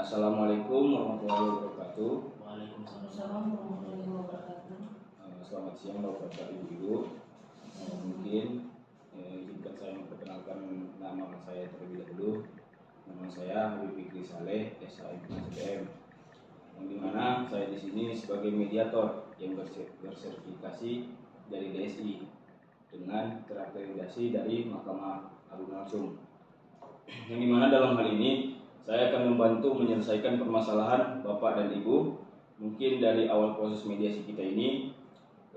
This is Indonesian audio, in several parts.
Assalamualaikum warahmatullahi wabarakatuh. Waalaikumsalam warahmatullahi wabarakatuh. Selamat siang Bapak Ibu. Mungkin izinkan saya memperkenalkan nama saya terlebih dahulu. Nama saya Habib Fikri Saleh, SHM, yang dimana saya di sini sebagai mediator yang bersertifikasi dari DSI dengan terakreditasi dari Mahkamah Agung langsung. Yang dimana dalam hal ini saya akan membantu menyelesaikan permasalahan Bapak dan Ibu. Mungkin dari awal proses mediasi kita ini,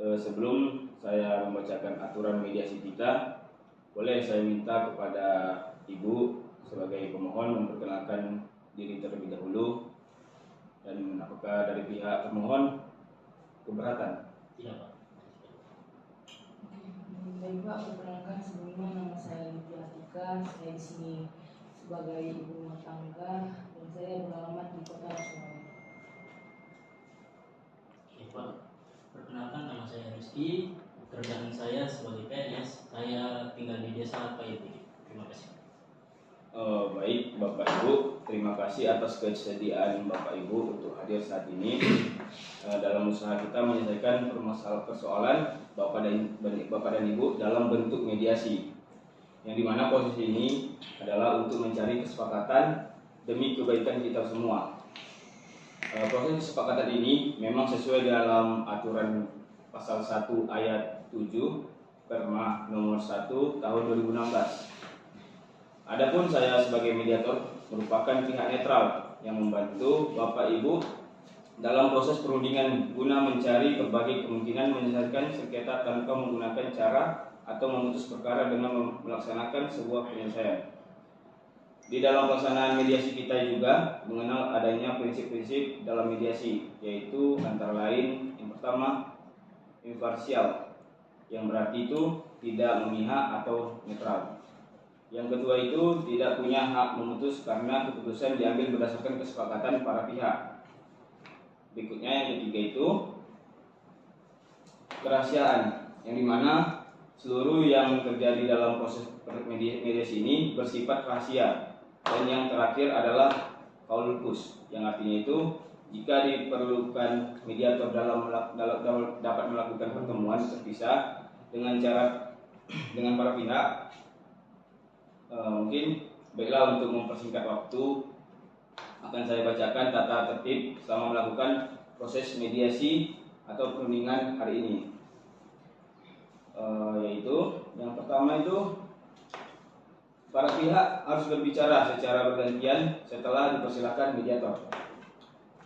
sebelum saya membacakan aturan mediasi kita, boleh saya minta kepada Ibu sebagai pemohon memperkenalkan diri terlebih dahulu, dan apakah dari pihak pemohon keberatan? Tidak, Pak. Baik, Pak, perkenalkan sebelumnya nama saya Lydia Atika. Saya di sini sebagai ibu rumah tangga dan saya beralamat di Kota Surabaya. Oke, Pak. Perkenalkan, nama saya Rizky. Pekerjaan saya sebagai PNS. Saya tinggal di Desa Payeti. Terima kasih. Baik Bapak Ibu, terima kasih atas kesediaan Bapak Ibu untuk hadir saat ini dalam usaha kita menyelesaikan persoalan Bapak dan Ibu dalam bentuk mediasi, yang dimana posisi ini adalah untuk mencari kesepakatan demi kebaikan kita semua. Proses kesepakatan ini memang sesuai dalam aturan pasal 1 ayat 7 Perma nomor 1 tahun 2016. Adapun saya sebagai mediator merupakan pihak netral yang membantu Bapak Ibu dalam proses perundingan guna mencari berbagai kemungkinan menyelesaikan sengketa tanpa menggunakan cara atau memutus perkara dengan melaksanakan sebuah penyelesaian. Di dalam pelaksanaan mediasi kita juga mengenal adanya prinsip-prinsip dalam mediasi, yaitu antara lain yang pertama imparsial, yang berarti itu tidak memihak atau netral. Yang kedua itu tidak punya hak memutus karena keputusan diambil berdasarkan kesepakatan para pihak. Berikutnya yang ketiga itu kerahasiaan, yang dimana seluruh yang terjadi dalam proses mediasi ini bersifat rahasia. Dan yang terakhir adalah qaulul kus, yang artinya itu jika diperlukan mediator dapat melakukan pertemuan terpisah dengan para pihak, mungkin baiklah untuk mempersingkat waktu akan saya bacakan tata tertib selama melakukan proses mediasi atau perundingan hari ini. Yaitu yang pertama itu para pihak harus berbicara secara bergantian setelah dipersilakan mediator.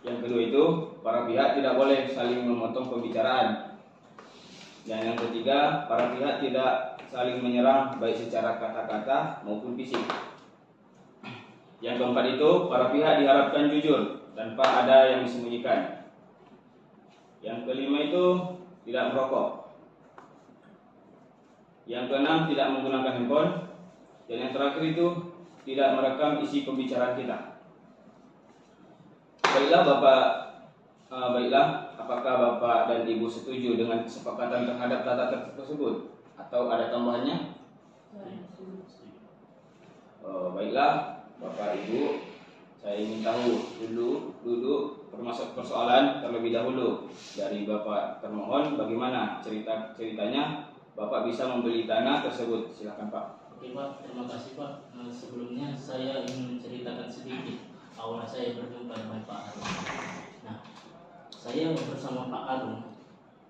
Yang kedua itu para pihak tidak boleh saling memotong pembicaraan. Dan yang ketiga, para pihak tidak saling menyerang baik secara kata-kata maupun fisik. Yang keempat itu para pihak diharapkan jujur tanpa ada yang disembunyikan. Yang kelima itu tidak merokok. Yang keenam tidak menggunakan handphone. Dan yang terakhir itu tidak merekam isi pembicaraan kita. Baiklah, apakah Bapak dan Ibu setuju dengan kesepakatan terhadap tata tertib tersebut atau ada tambahannya? Baiklah, Bapak Ibu, saya ingin tahu dulu persoalan terlebih dahulu dari Bapak termohon, bagaimana ceritanya Bapak bisa membeli tanah tersebut? Silakan Pak. Oke, Pak, terima kasih, Pak. Sebelumnya saya ingin menceritakan sedikit awal saya berjumpa dengan Pak Harun. Nah, saya bersama Pak Harun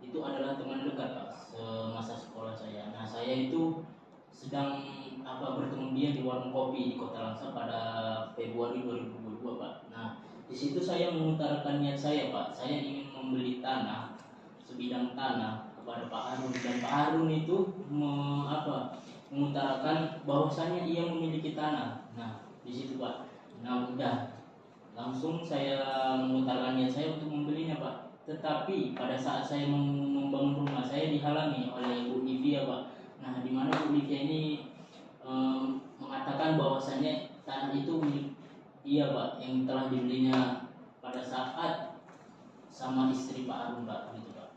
itu adalah teman dekat, Pak, semasa sekolah saya. Nah, saya itu sedang bertemu dia di warung kopi di Kota Langsa pada Februari 2022, Pak. Nah, di situ saya mengutarakan niat saya, Pak. Saya ingin membeli tanah, sebidang tanah kepada Pak Harun, dan Pak Harun itu mengutarakan bahwasannya ia memiliki tanah. Nah, di situ, Pak. Nah, udah langsung saya mengutarakan niat saya untuk membelinya, Pak. Tetapi pada saat saya membangun rumah, saya dihalangi oleh Bu Livia, Pak. Nah, di mana Bu Livia ini mengatakan bahwasannya tanah itu milik ia, Pak, yang telah dibelinya pada saat sama istri Pak Harun, Pak, gitu, Pak.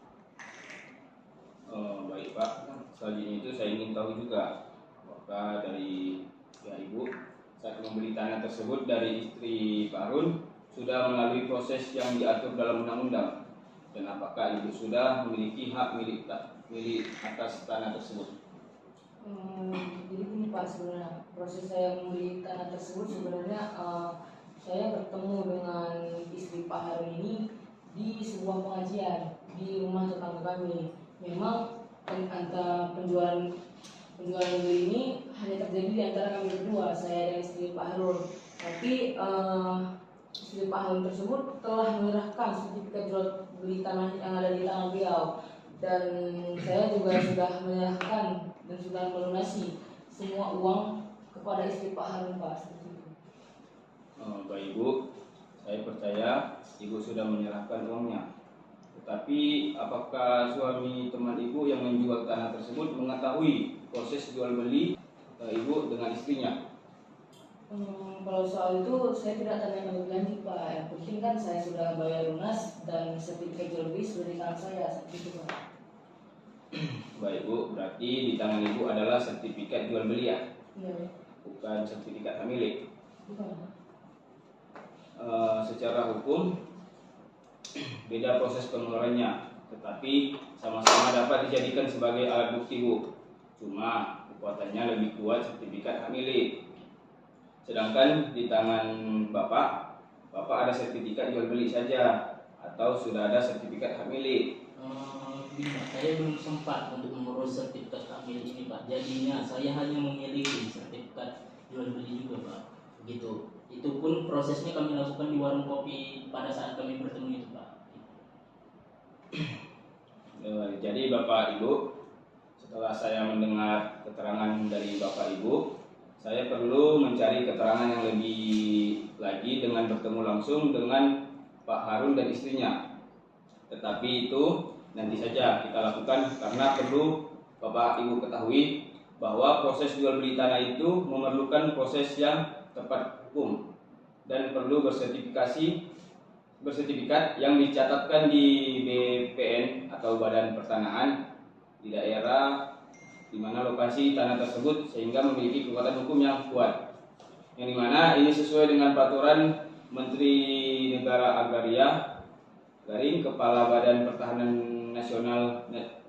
Baik Pak, selanjutnya itu saya ingin tahu juga apakah dari pihak Ibu saat membeli tanah tersebut dari istri Pak Harun sudah melalui proses yang diatur dalam undang-undang? Dan apakah ibu sudah memiliki hak milik atas tanah tersebut? Jadi gini Pak, sebenarnya proses saya membeli tanah tersebut sebenarnya saya bertemu dengan istri Pak Harun ini di sebuah pengajian di rumah tetangga kami. Memang antara penjualan beli ini hanya terjadi di antara kami berdua, saya dan istri Pak Harun. Tapi istri Pak Harun tersebut telah menyerahkan sertifikat jual beli tanah yang ada di tangan beliau, dan saya juga sudah menyerahkan dan sudah melunasi semua uang kepada istri Pak Harun Pak. Seperti itu. Baik Ibu, saya percaya Ibu sudah menyerahkan uangnya. Tetapi apakah suami teman Ibu yang menjual tanah tersebut mengetahui proses jual beli Ibu dengan istrinya? Kalau soal itu saya tidak tanya lebih lanjut Pak. Yang penting kan saya sudah bayar lunas dan sertifikat jual beli sudah di tangan saya, seperti itu Pak. Baik Bu, berarti di tangan Ibu adalah sertifikat jual beli ya? Iya. Bukan sertifikat hak milik. Bukan. Secara hukum beda proses pengeluarannya, tetapi sama-sama dapat dijadikan sebagai alat bukti Bu. Cuma kekuatannya lebih kuat sertifikat hak milik. Sedangkan di tangan Bapak ada sertifikat jual beli saja atau sudah ada sertifikat hak milik? Saya belum sempat untuk mengurus sertifikat hak milik ini Pak. Jadinya saya hanya memiliki sertifikat jual beli juga Pak. Begitu. Itu pun prosesnya kami lakukan di warung kopi pada saat kami bertemu itu Pak. Jadi Bapak Ibu, setelah saya mendengar keterangan dari Bapak Ibu, saya perlu mencari keterangan yang lebih lagi dengan bertemu langsung dengan Pak Harun dan istrinya. Tetapi itu nanti saja kita lakukan, karena perlu Bapak Ibu ketahui bahwa proses jual beli tanah itu memerlukan proses yang tepat hukum dan perlu bersertifikat yang dicatatkan di BPN atau Badan Pertanahan di daerah di mana lokasi tanah tersebut, sehingga memiliki kekuatan hukum yang kuat, yang dimana ini sesuai dengan peraturan Menteri Negara Agraria garing Kepala Badan Pertahanan Nasional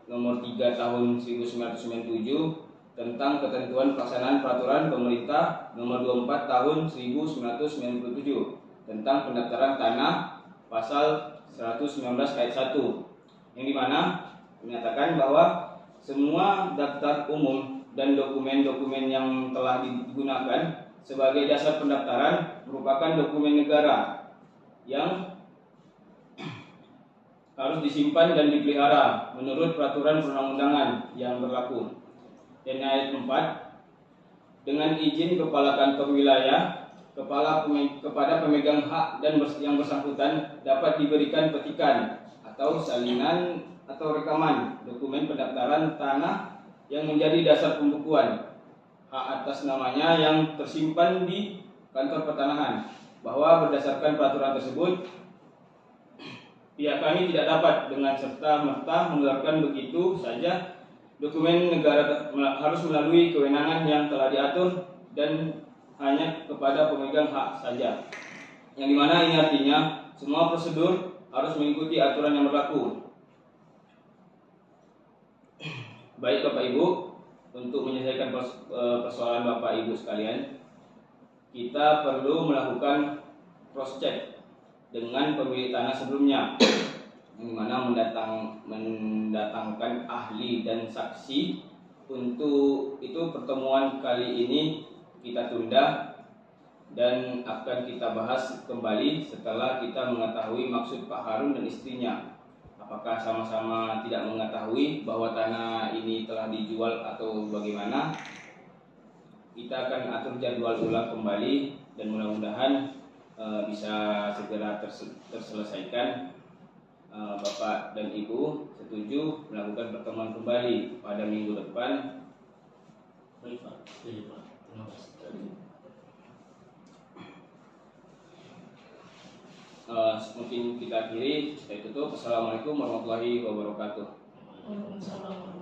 nomor 3 tahun 1997 tentang ketentuan pelaksanaan peraturan pemerintah nomor 24 tahun 1997 tentang pendaftaran tanah pasal 119 ayat 1, yang dimana menyatakan bahwa semua daftar umum dan dokumen-dokumen yang telah digunakan sebagai dasar pendaftaran merupakan dokumen negara yang harus disimpan dan dipelihara menurut peraturan perundang-undangan yang berlaku. Dan ayat 4, dengan izin Kepala Kantor Wilayah, kepada pemegang hak dan yang bersangkutan dapat diberikan petikan atau salinan atau rekaman dokumen pendaftaran tanah yang menjadi dasar pembukuan hak atas namanya yang tersimpan di kantor pertanahan, bahwa berdasarkan peraturan tersebut pihak kami tidak dapat dengan serta-merta mengeluarkan begitu saja dokumen negara, harus melalui kewenangan yang telah diatur dan hanya kepada pemegang hak saja. Yang dimana ini artinya semua prosedur harus mengikuti aturan yang berlaku. Baik Bapak Ibu, untuk menyelesaikan persoalan Bapak Ibu sekalian, kita perlu melakukan cross check dengan pemilik tanah sebelumnya, yang mana mendatangkan ahli dan saksi. Untuk itu pertemuan kali ini kita tunda dan akan kita bahas kembali setelah kita mengetahui maksud Pak Harun dan istrinya. Apakah sama-sama tidak mengetahui bahwa tanah ini telah dijual atau bagaimana? Kita akan atur jadwal ulang kembali dan mudah-mudahan bisa segera terselesaikan. Bapak dan Ibu setuju melakukan pertemuan kembali pada minggu depan? Baik Pak, setuju Pak. Terima kasih. Mungkin kita akhiri, saya tutup. Assalamualaikum warahmatullahi wabarakatuh. Waalaikumsalam.